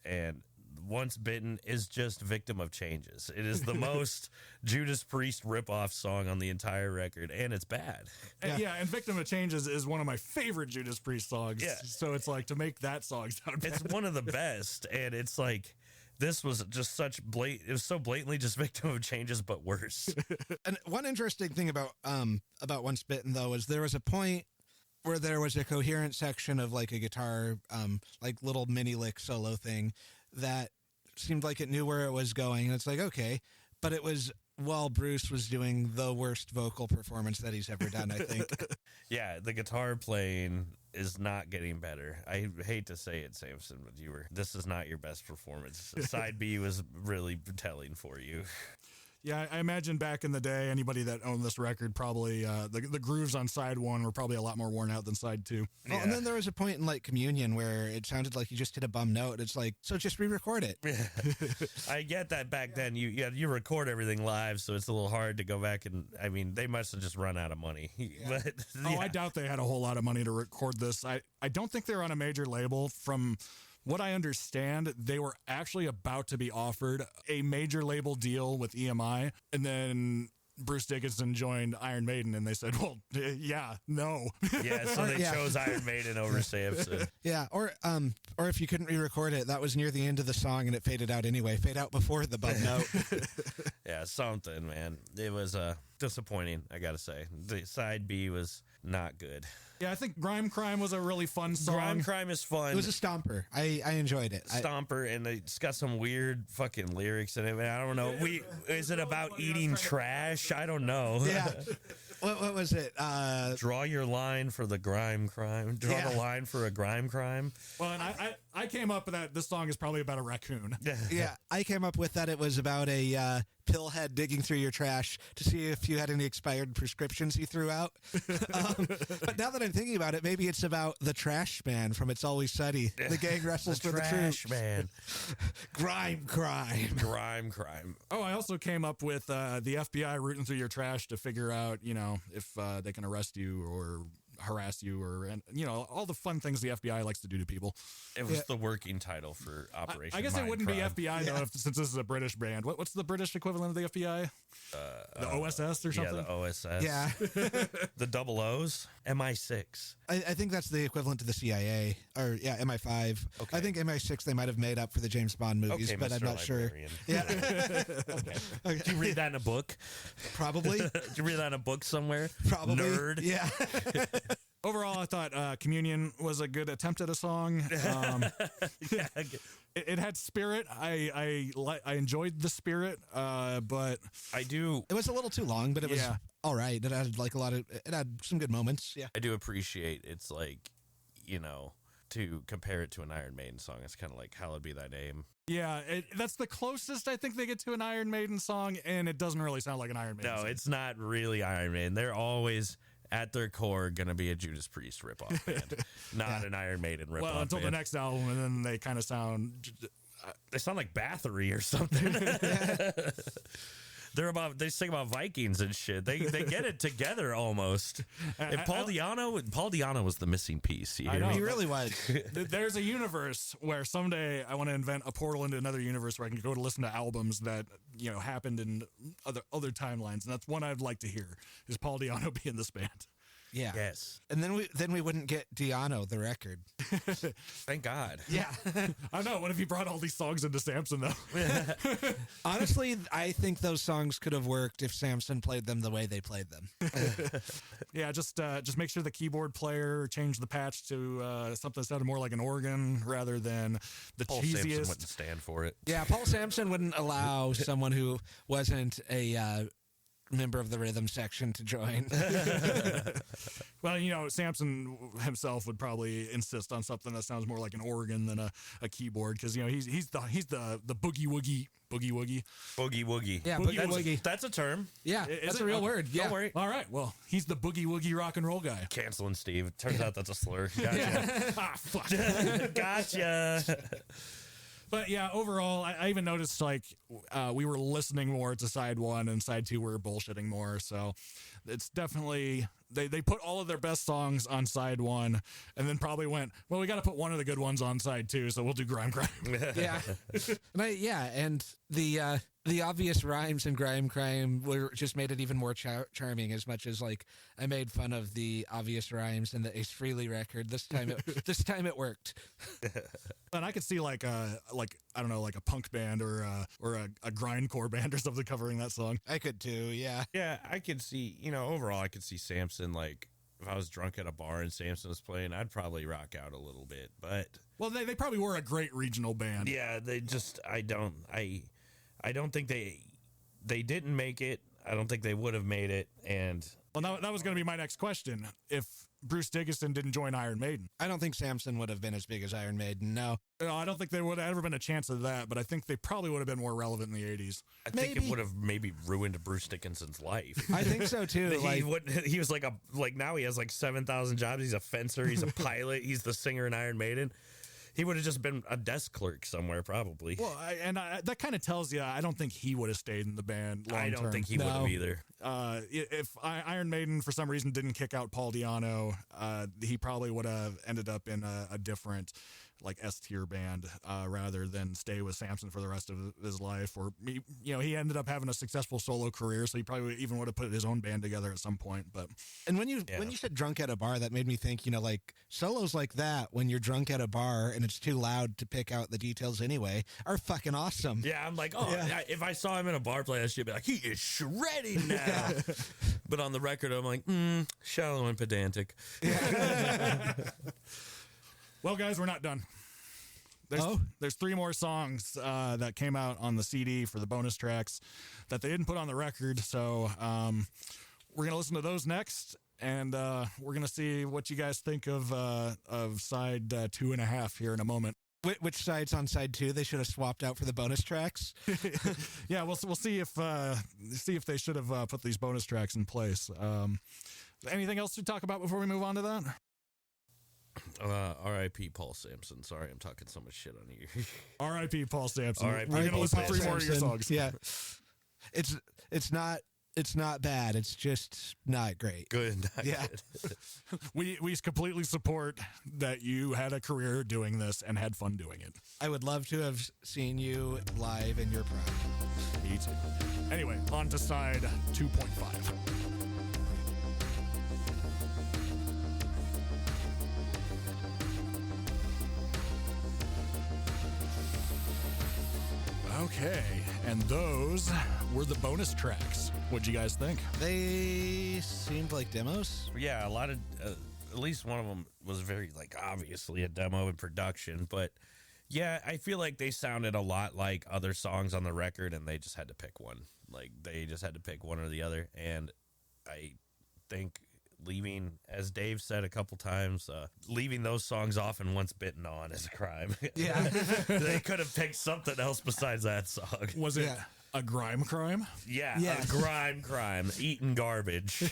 Speaker 3: And Once Bitten is just Victim of Changes. It is the most Judas Priest ripoff song on the entire record, and it's bad.
Speaker 1: And Victim of Changes is one of my favorite Judas Priest songs.
Speaker 3: Yeah.
Speaker 1: So it's like, to make that song sound bad.
Speaker 3: It's one of the best, and it's like, this was just it was so blatantly just Victim of Changes, but worse.
Speaker 2: And one interesting thing about Once Bitten, though, is there was a point where there was a coherent section of like a guitar, like little mini lick solo thing that seemed like it knew where it was going. And it's like, okay, but it was while Bruce was doing the worst vocal performance that he's ever done, I think.
Speaker 3: Yeah, the guitar playing is not getting better. I hate to say it, Samson, but this is not your best performance. Side B was really telling for you.
Speaker 1: Yeah, I imagine back in the day, anybody that owned this record probably, the grooves on side 1 were probably a lot more worn out than side 2.
Speaker 2: Yeah. Oh, and then there was a point in like Communion where it sounded like you just hit a bum note. It's like, so just re-record it.
Speaker 3: I get that back then you record everything live, so it's a little hard to go back and, I mean, they must have just run out of money. Yeah. But, yeah.
Speaker 1: I doubt they had a whole lot of money to record this. I don't think they're on a major label. From what I understand, they were actually about to be offered a major label deal with EMI, and then Bruce Dickinson joined Iron Maiden, and they said, well, yeah, no.
Speaker 3: Yeah, so they chose Iron Maiden over Samson.
Speaker 2: Yeah, or if you couldn't re-record it, that was near the end of the song, and it faded out anyway. Fade out before the bum note.
Speaker 3: Yeah, something, man. It was disappointing, I gotta say. The side B was not good.
Speaker 1: Yeah, I think Grime Crime was a really fun song.
Speaker 3: Grime Crime is fun.
Speaker 2: It was a stomper. I enjoyed it.
Speaker 3: Stomper, and it's got some weird fucking lyrics in it. Man, I don't know. Is it about eating trash? I don't know.
Speaker 2: Yeah. What was it?
Speaker 3: Draw your line for the grime crime. Draw the line for a grime crime.
Speaker 1: Well, and I came up with that. This song is probably about a raccoon.
Speaker 2: Yeah, I came up with that. It was about a pillhead digging through your trash to see if you had any expired prescriptions he threw out. But now that I'm thinking about it, maybe it's about the trash man from It's Always Sunny. The gang wrestles for the troops.
Speaker 3: Trash man.
Speaker 2: Grime crime.
Speaker 3: Grime crime.
Speaker 1: Oh, I also came up with the FBI rooting through your trash to figure out, if they can arrest you or harass you or, all the fun things the FBI likes to do to people.
Speaker 3: It was the working title for Operation
Speaker 1: I guess it wouldn't
Speaker 3: Mindcrime.
Speaker 1: be FBI, though, since this is a British band. What's the British equivalent of the FBI? The OSS or something?
Speaker 3: Yeah, the OSS.
Speaker 2: Yeah.
Speaker 3: The double O's? MI6.
Speaker 2: I think that's the equivalent to the CIA, or MI5.
Speaker 3: Okay.
Speaker 2: I think MI6 they might have made up for the James Bond movies,
Speaker 3: Okay,
Speaker 2: but
Speaker 3: Mr.
Speaker 2: I'm not
Speaker 3: Librarian.
Speaker 2: sure. Yeah,
Speaker 3: Okay. Did you read that in a book?
Speaker 2: probably.
Speaker 3: Did you read that in a book somewhere?
Speaker 2: Probably.
Speaker 3: Nerd.
Speaker 2: Yeah.
Speaker 1: Overall, I thought Communion was a good attempt at a song.
Speaker 3: Yeah.
Speaker 2: It
Speaker 1: had spirit. I enjoyed the spirit, but
Speaker 3: I do.
Speaker 2: It was a little too long, but it was all right. It had like it had some good moments. Yeah.
Speaker 3: I do appreciate it's like, to compare it to an Iron Maiden song. It's kind of like Hallowed Be Thy Name.
Speaker 1: Yeah, that's the closest I think they get to an Iron Maiden song, and it doesn't really sound like an Iron Maiden song.
Speaker 3: No, it's not really Iron Maiden. They're always, at their core going to be a Judas Priest ripoff band, not an Iron Maiden ripoff.
Speaker 1: Well, until the next album, and then they kind of sound.
Speaker 3: They sound like Bathory or something. They sing about Vikings and shit. They get it together almost. And Paul Di'Anno was the missing piece. You hear me?
Speaker 2: He really was.
Speaker 1: There's a universe where someday I want to invent a portal into another universe where I can go to listen to albums that happened in other timelines, and that's one I'd like to hear. Is Paul Di'Anno be in this band?
Speaker 2: Yeah.
Speaker 3: Yes.
Speaker 2: And then we wouldn't get Di'Anno, the record.
Speaker 3: Thank God.
Speaker 2: Yeah.
Speaker 1: I know. What if he brought all these songs into Samson, though?
Speaker 2: Honestly, I think those songs could have worked if Samson played them the way they played them.
Speaker 1: Yeah, just make sure the keyboard player changed the patch to something that sounded more like an organ rather than the
Speaker 3: Paul
Speaker 1: cheesiest.
Speaker 3: Samson wouldn't stand for it.
Speaker 2: Yeah, Paul Samson wouldn't allow someone who wasn't a member of the rhythm section to join.
Speaker 1: Well, Samson himself would probably insist on something that sounds more like an organ than a keyboard, because he's the boogie woogie.
Speaker 3: Boogie woogie.
Speaker 2: Yeah, boogie woogie.
Speaker 3: That's a term.
Speaker 2: Yeah, that's a real word. Yeah.
Speaker 3: Don't worry.
Speaker 1: All right. Well, he's the boogie woogie rock and roll guy.
Speaker 3: Canceling Steve. It turns out that's a slur. Gotcha.
Speaker 1: Fuck.
Speaker 3: Gotcha.
Speaker 1: But yeah, overall, I even noticed we were listening more to side 1, and side 2 we were bullshitting more. So it's definitely they put all of their best songs on side 1, and then probably went, well, we got to put one of the good ones on side 2, so we'll do Grime Crime.
Speaker 2: Yeah, and the obvious rhymes in Grime Crime were just made it even more charming. As much as I made fun of the obvious rhymes in the Ace Frehley record, this time it worked.
Speaker 1: And I could see I don't know, like a punk band or a grindcore band or something covering that song.
Speaker 2: I could too. Yeah.
Speaker 3: Yeah, I could see. Overall, I could see Samson. If I was drunk at a bar and Samson was playing, I'd probably rock out a little bit. But
Speaker 1: they probably were a great regional band.
Speaker 3: Yeah, they just I don't think they didn't make it. I don't think they would have made it. And
Speaker 1: that was going to be my next question. If Bruce Dickinson didn't join Iron Maiden,
Speaker 2: I don't think Samson would have been as big as Iron Maiden. No,
Speaker 1: I don't think there would have ever been a chance of that. But I think they probably would have been more relevant in the 80s.
Speaker 3: I think it would have maybe ruined Bruce Dickinson's life.
Speaker 2: I think so too.
Speaker 3: He was now he has 7,000 jobs. He's a fencer. He's a pilot. He's the singer in Iron Maiden. He would have just been a desk clerk somewhere, probably.
Speaker 1: Well, that kind of tells you I don't think he would have stayed in the band long term.
Speaker 3: I don't think he would have either.
Speaker 1: If Iron Maiden, for some reason, didn't kick out Paul Di'Anno, he probably would have ended up in a different S-tier band rather than stay with Samson for the rest of his life. Or, he ended up having a successful solo career, so he probably even would have put his own band together at some point.
Speaker 2: And when you said drunk at a bar, that made me think, solos like that, when you're drunk at a bar and it's too loud to pick out the details anyway, are fucking awesome.
Speaker 3: Yeah, I'm if I saw him in a bar play, I should be like, he is shredding now. Yeah. But on the record, I'm like, shallow and pedantic. Yeah.
Speaker 1: Well, guys, we're not done. There's 3 more songs that came out on the CD for the bonus tracks that they didn't put on the record. So we're going to listen to those next, and we're going to see what you guys think of side 2.5 here in a moment.
Speaker 2: Which side's on side 2? They should have swapped out for the bonus tracks.
Speaker 1: Yeah, we'll see if they should have put these bonus tracks in place. Anything else to talk about before we move on to that?
Speaker 3: R.I.P. Paul Samson. Sorry, I'm talking so much shit on you.
Speaker 1: R.I.P. Paul Samson.
Speaker 3: R.I.P.
Speaker 1: We're gonna listen to 3 more of your songs.
Speaker 2: Yeah, it's not bad. It's just not great.
Speaker 3: Good.
Speaker 2: Yeah.
Speaker 3: Good.
Speaker 1: We completely support that you had a career doing this and had fun doing it.
Speaker 2: I would love to have seen you live in your prime.
Speaker 1: Me too. Anyway, on to side 2.5. Okay, and those were the bonus tracks. What'd you guys think?
Speaker 2: They seemed like demos.
Speaker 3: Yeah, a lot of, at least one of them was very, obviously a demo in production. But, yeah, I feel like they sounded a lot like other songs on the record, and they just had to pick one. They just had to pick one or the other. And I think leaving, as Dave said a couple times, leaving those songs off and Once Bitten On is a crime.
Speaker 2: Yeah.
Speaker 3: They could have picked something else besides that song.
Speaker 1: Was it A grime crime?
Speaker 3: Yeah,
Speaker 2: Yes.
Speaker 3: a grime crime, eating garbage.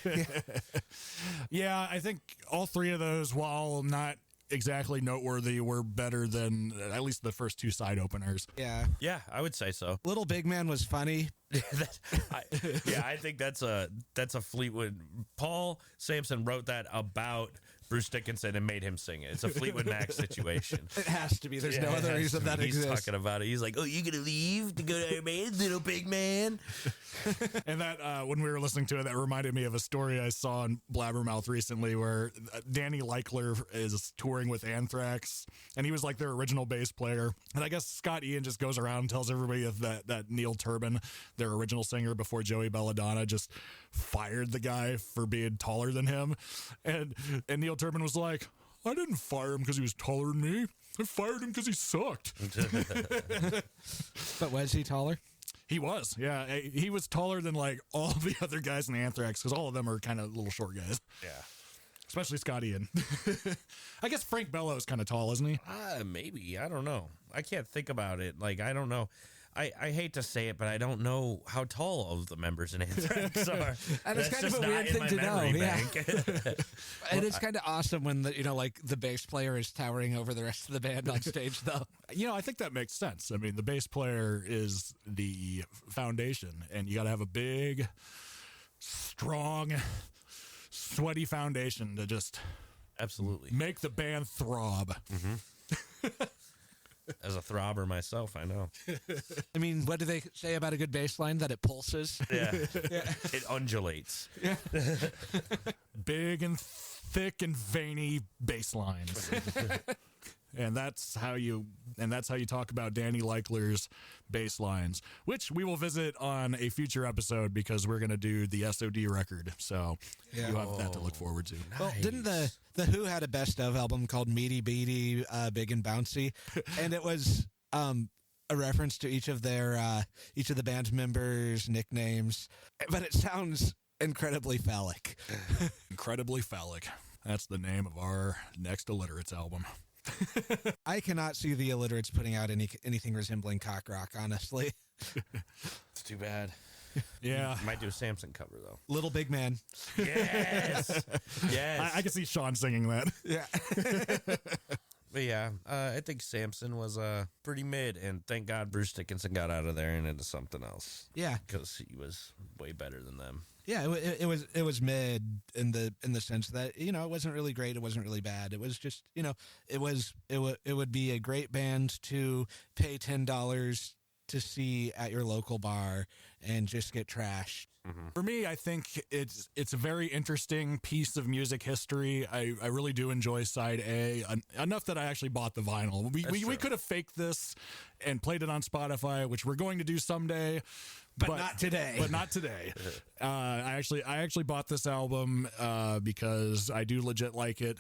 Speaker 1: Yeah, I think all three of those, while not exactly noteworthy, were better than at least the first two side openers.
Speaker 2: Yeah.
Speaker 3: Yeah, I would say so.
Speaker 2: Little Big Man was funny.
Speaker 3: I think that's a Fleetwood. Paul Samson wrote that about Bruce Dickinson and made him sing it. It's a Fleetwood Mac situation.
Speaker 2: It has to be. There's no
Speaker 3: Yeah,
Speaker 2: other
Speaker 3: it has
Speaker 2: reason
Speaker 3: to be.
Speaker 2: that
Speaker 3: He's
Speaker 2: exists.
Speaker 3: talking about it. He's like, "Oh, you gonna leave to go to Iron Maiden, little big man?"
Speaker 1: And that, when we were listening to it, that reminded me of a story I saw in Blabbermouth recently where Danny Leichler is touring with Anthrax, and he was like their original bass player. And I guess Scott Ian just goes around and tells everybody that Neil Turbin, their original singer before Joey Belladonna, just fired the guy for being taller than him. And Neil Turbin was like, I didn't fire him because he was taller than me. I fired him because he sucked.
Speaker 2: But was he taller?
Speaker 1: He was, yeah. He was taller than like all the other guys in Anthrax because all of them are kind of little short guys.
Speaker 3: Yeah,
Speaker 1: Especially Scott Ian. I guess Frank Bellows kind of tall, isn't he?
Speaker 3: maybe. I don't know. I can't think about it. Like, I don't know. I hate to say it, but I don't know how tall all of the members in Anthrax are.
Speaker 2: And it's
Speaker 3: That's
Speaker 2: kind of
Speaker 3: just
Speaker 2: a
Speaker 3: not
Speaker 2: weird
Speaker 3: in
Speaker 2: thing
Speaker 3: my
Speaker 2: to know,
Speaker 3: memory
Speaker 2: yeah.
Speaker 3: bank.
Speaker 2: And it's kind of awesome when the bass player is towering over the rest of the band on stage, though.
Speaker 1: I think that makes sense. I mean, the bass player is the foundation, and you got to have a big, strong, sweaty foundation to just
Speaker 3: Absolutely.
Speaker 1: make the band throb.
Speaker 3: As a throbber myself, I know.
Speaker 2: I mean, what do they say about a good bass line? That it pulses?
Speaker 3: Yeah. It undulates.
Speaker 1: Big and thick and veiny bass lines. And that's how you talk about Danny Leichler's bass lines, which we will visit on a future episode because we're going to do the SOD record. So you have that to look forward to.
Speaker 2: Well, didn't the Who had a best of album called Meaty Beaty, Big and Bouncy, and it was a reference to each of the band members' nicknames, but it sounds incredibly phallic.
Speaker 1: Incredibly Phallic. That's the name of our next Alliterates album.
Speaker 2: I cannot see the Alliterates putting out anything resembling cock rock, honestly.
Speaker 3: It's too bad.
Speaker 1: Yeah.
Speaker 3: Might do a Samson cover, though.
Speaker 2: Little Big Man.
Speaker 3: Yes. Yes.
Speaker 1: I can see Sean singing that.
Speaker 2: Yeah.
Speaker 3: But yeah, I think Samson was pretty mid, and thank God Bruce Dickinson got out of there and into something else.
Speaker 2: Yeah.
Speaker 3: Because he was way better than them.
Speaker 2: Yeah, it was mid in the sense that it wasn't really great, it wasn't really bad. It was just it would be a great band to pay $10 to see at your local bar and just get trashed.
Speaker 1: For me, I think it's a very interesting piece of music history. I really do enjoy side A enough that I actually bought the vinyl. We could have faked this and played it on Spotify, which we're going to do someday.
Speaker 2: But not today.
Speaker 1: But not today. I actually bought this album because I do legit like it.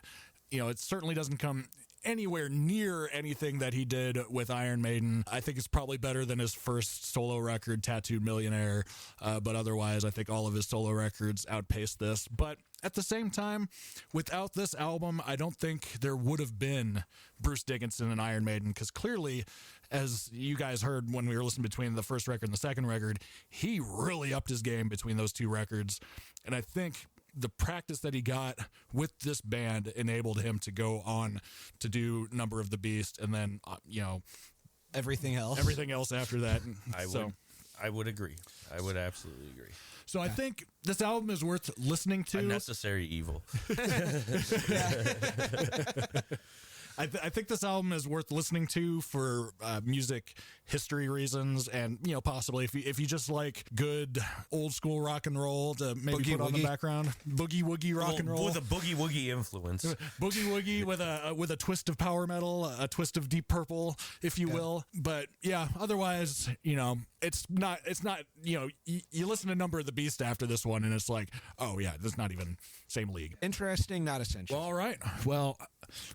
Speaker 1: It certainly doesn't come anywhere near anything that he did with Iron Maiden. I think it's probably better than his first solo record, Tattooed Millionaire. But otherwise, I think all of his solo records outpaced this. But at the same time, without this album, I don't think there would have been Bruce Dickinson and Iron Maiden, because clearly, as you guys heard when we were listening between the first record and the second record, he really upped his game between those two records. And I think the practice that he got with this band enabled him to go on to do Number of the Beast, and then
Speaker 2: Everything else
Speaker 1: after that.
Speaker 3: I would agree. I would absolutely agree.
Speaker 1: So I think this album is worth listening to.
Speaker 3: Unnecessary evil.
Speaker 1: I think this album is worth listening to for music history reasons, and possibly if you just like good old school rock and roll to maybe
Speaker 2: Boogie
Speaker 1: put on the background, boogie woogie rock and roll
Speaker 3: with a boogie woogie influence.
Speaker 1: Boogie woogie with a twist of power metal, a twist of Deep Purple, if you will. But yeah, otherwise, it's not. You listen to Number of the Beast after this one, and it's like, oh yeah, that's not even same league.
Speaker 2: Interesting, not essential.
Speaker 1: All right. Well,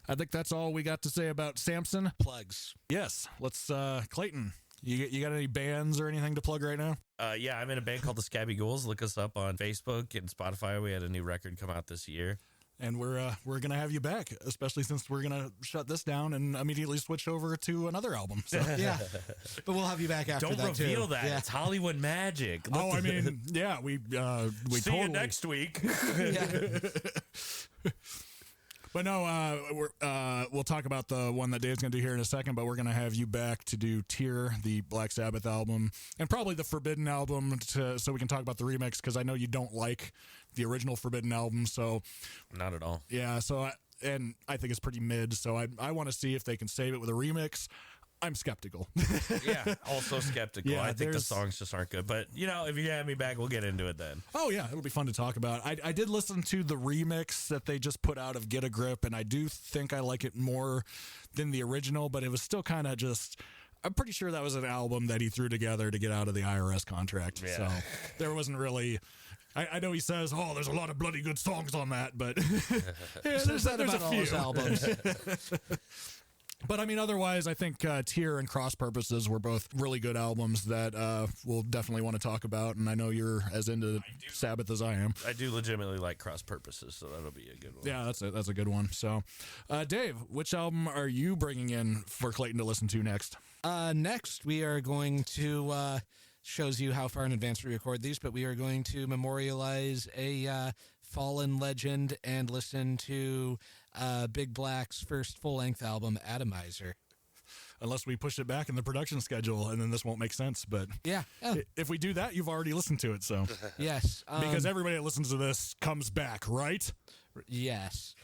Speaker 1: I think that's all we got to say about Samson.
Speaker 2: Plugs.
Speaker 1: Yes. Let's, Clayton, you got any bands or anything to plug right now?
Speaker 3: Yeah, I'm in a band called the Scabby Ghouls. Look us up on Facebook and Spotify. We had a new record come out this year.
Speaker 1: And we're gonna have you back, especially since we're gonna shut this down and immediately switch over to another album. So
Speaker 2: Yeah, but we'll have you back after
Speaker 3: Don't
Speaker 2: that too.
Speaker 3: reveal that.
Speaker 2: Yeah.
Speaker 3: It's Hollywood magic.
Speaker 1: Oh, I mean, yeah, we
Speaker 3: See
Speaker 1: totally
Speaker 3: you next week.
Speaker 1: But no, we'll talk about the one that Dave's going to do here in a second, but we're going to have you back to do Tear, the Black Sabbath album, and probably the Forbidden album so we can talk about the remix, because I know you don't like the original Forbidden album. So
Speaker 3: Not at all.
Speaker 1: yeah, and I think it's pretty mid, so I want to see if they can save it with a remix. I'm skeptical.
Speaker 3: Yeah, also skeptical.
Speaker 1: Yeah,
Speaker 3: I think the songs just aren't good. But, if you have me back, we'll get into it then.
Speaker 1: Oh, yeah, it'll be fun to talk about. I did listen to the remix that they just put out of Get a Grip, and I do think I like it more than the original, but it was still kind of just... I'm pretty sure that was an album that he threw together to get out of the IRS contract.
Speaker 3: Yeah.
Speaker 1: So there wasn't really... I know he says, oh, there's a lot of bloody good songs on that, but yeah, there's
Speaker 2: That
Speaker 1: a
Speaker 2: about all
Speaker 1: few.
Speaker 2: those albums.
Speaker 1: But I mean, otherwise, I think Tear and Cross Purposes were both really good albums that we'll definitely want to talk about. And I know you're as into Sabbath as I am.
Speaker 3: I do legitimately like Cross Purposes, so that'll be a good one.
Speaker 1: Yeah, that's a good one. So, Dave, which album are you bringing in for Clayton to listen to next?
Speaker 2: Next, we are going to shows you how far in advance we record these, but we are going to memorialize a fallen legend and listen to Big Black's first full-length album, Atomizer.
Speaker 1: Unless we push it back in the production schedule, and then this won't make sense. But
Speaker 2: Yeah. Oh,
Speaker 1: if we do that, you've already listened to it. So
Speaker 2: yes.
Speaker 1: because everybody that listens to this comes back, right?
Speaker 2: Yes.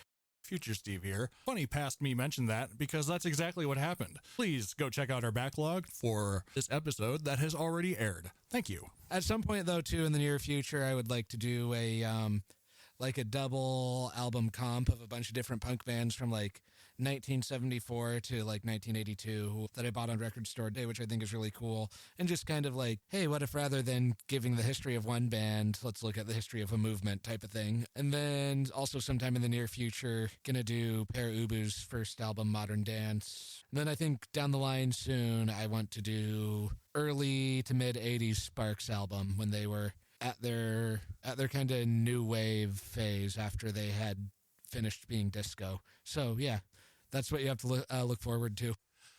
Speaker 1: Future Steve here. Funny past me mentioned that because that's exactly what happened. Please go check out our backlog for this episode that has already aired. Thank you.
Speaker 2: At some point, though, too, in the near future, I would like to do a double album comp of a bunch of different punk bands from 1974 to 1982 that I bought on Record Store Day, which I think is really cool. And just kind of hey, what if rather than giving the history of one band, let's look at the history of a movement type of thing. And then also sometime in the near future, gonna do Per Ubu's first album, Modern Dance. And then I think down the line soon, I want to do early to mid 80s Sparks album when they were at their kind of new wave phase after they had finished being disco. So yeah, that's what you have to look forward to.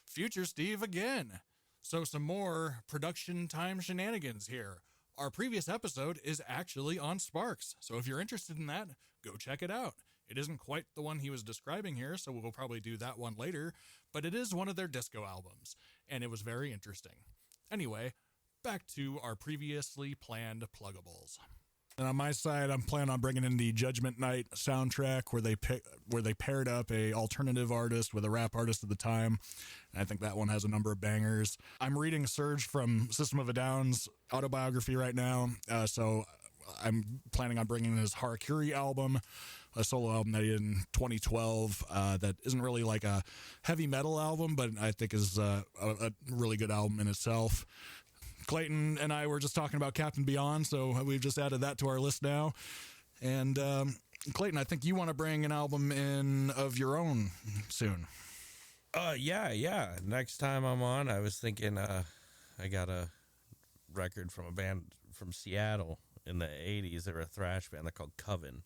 Speaker 1: Future Steve again. So some more production time shenanigans here. Our previous episode is actually on Sparks. So if you're interested in that, go check it out. It isn't quite the one he was describing here, so we'll probably do that one later, but it is one of their disco albums, and it was very interesting. Anyway, back to our previously planned pluggables. And on my side, I'm planning on bringing in the Judgment Night soundtrack where they paired up a alternative artist with a rap artist at the time. And I think that one has a number of bangers. I'm reading Serge from System of a Down's autobiography right now, so I'm planning on bringing in his Harakiri album, a solo album that he did in 2012 that isn't really like a heavy metal album, but I think is a really good album in itself. Clayton and I were just talking about Captain Beyond, so we've just added that to our list now. And Clayton, I think you want to bring an album in of your own soon.
Speaker 3: Yeah. Next time I'm on, I was thinking I got a record from a band from Seattle in the 80s. They were a thrash band. They're called Coven.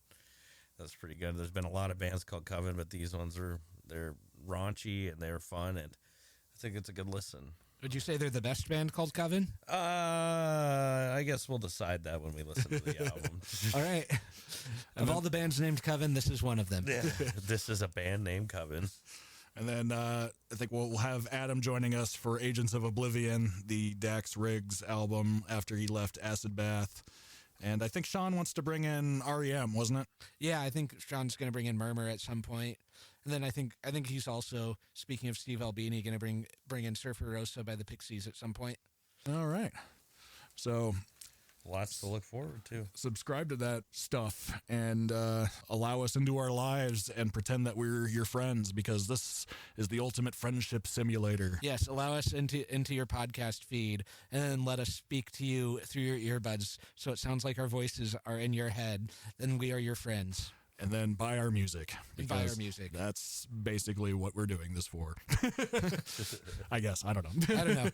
Speaker 3: That's pretty good. There's been a lot of bands called Coven, but these ones they're raunchy and they're fun, and I think it's a good listen.
Speaker 2: Would you say they're the best band called Coven?
Speaker 3: I guess we'll decide that when we listen to the album.
Speaker 2: All right. Of all the bands named Coven, this is one of them.
Speaker 3: Yeah. This is a band named Coven.
Speaker 1: And then I think we'll have Adam joining us for Agents of Oblivion, the Dax Riggs album after he left Acid Bath. And I think Sean wants to bring in REM, wasn't it?
Speaker 2: Yeah, I think Sean's going to bring in Murmur at some point. And then I think he's also, speaking of Steve Albini, going to bring in Surfer Rosa by the Pixies at some point.
Speaker 1: All right. So
Speaker 3: lots to look forward to.
Speaker 1: Subscribe to that stuff and allow us into our lives and pretend that we're your friends, because this is the ultimate friendship simulator.
Speaker 2: Yes, allow us into your podcast feed and then let us speak to you through your earbuds so it sounds like our voices are in your head. Then we are your friends.
Speaker 1: and then buy our music.
Speaker 2: Buy our
Speaker 1: because
Speaker 2: music.
Speaker 1: That's basically what we're doing this for. I guess. I don't know.
Speaker 2: I don't know.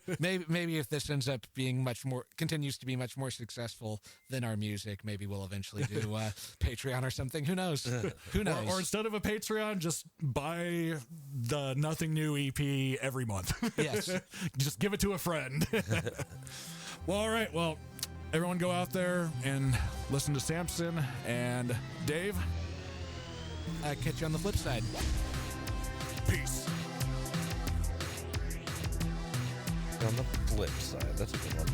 Speaker 2: Maybe if this ends up being continues to be much more successful than our music, maybe we'll eventually do Patreon or something. Who knows? Who knows?
Speaker 1: Or instead of a Patreon, just buy the Nothing New EP every month.
Speaker 2: Yes.
Speaker 1: Just give it to a friend. Well, all right. Well, everyone go out there and listen to Samson and Dave.
Speaker 2: Catch you on the flip side.
Speaker 1: Peace.
Speaker 3: On the flip side, that's a good one.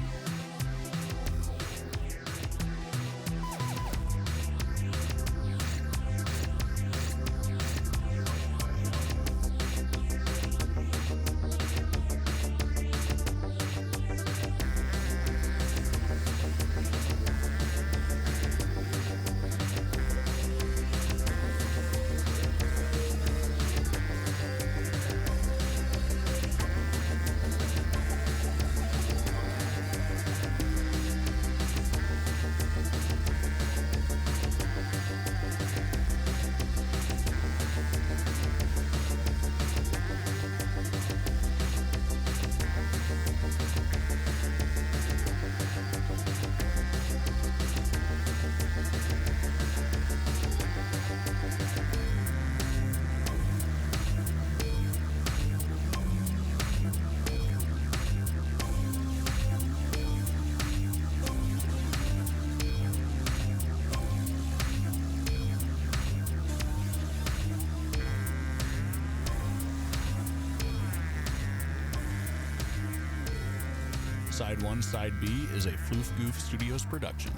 Speaker 1: Side 1, Side B is a Floof Goof Studios production.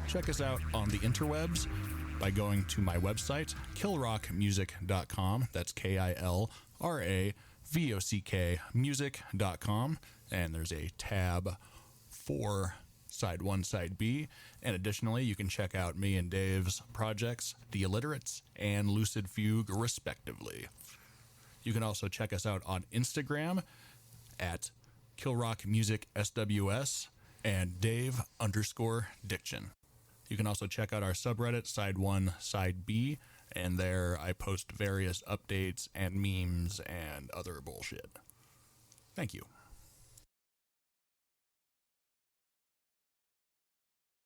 Speaker 1: Check us out on the interwebs by going to my website, killrockmusic.com. That's KILRAVOCK music.com. And there's a tab for Side 1, Side B. And additionally, you can check out me and Dave's projects, The Alliterates and Lucid Fugue, respectively. You can also check us out on Instagram at Killrock Music SWS and Dave_Diction. You can also check out our subreddit, Side 1, Side B, and there I post various updates and memes and other bullshit. Thank you.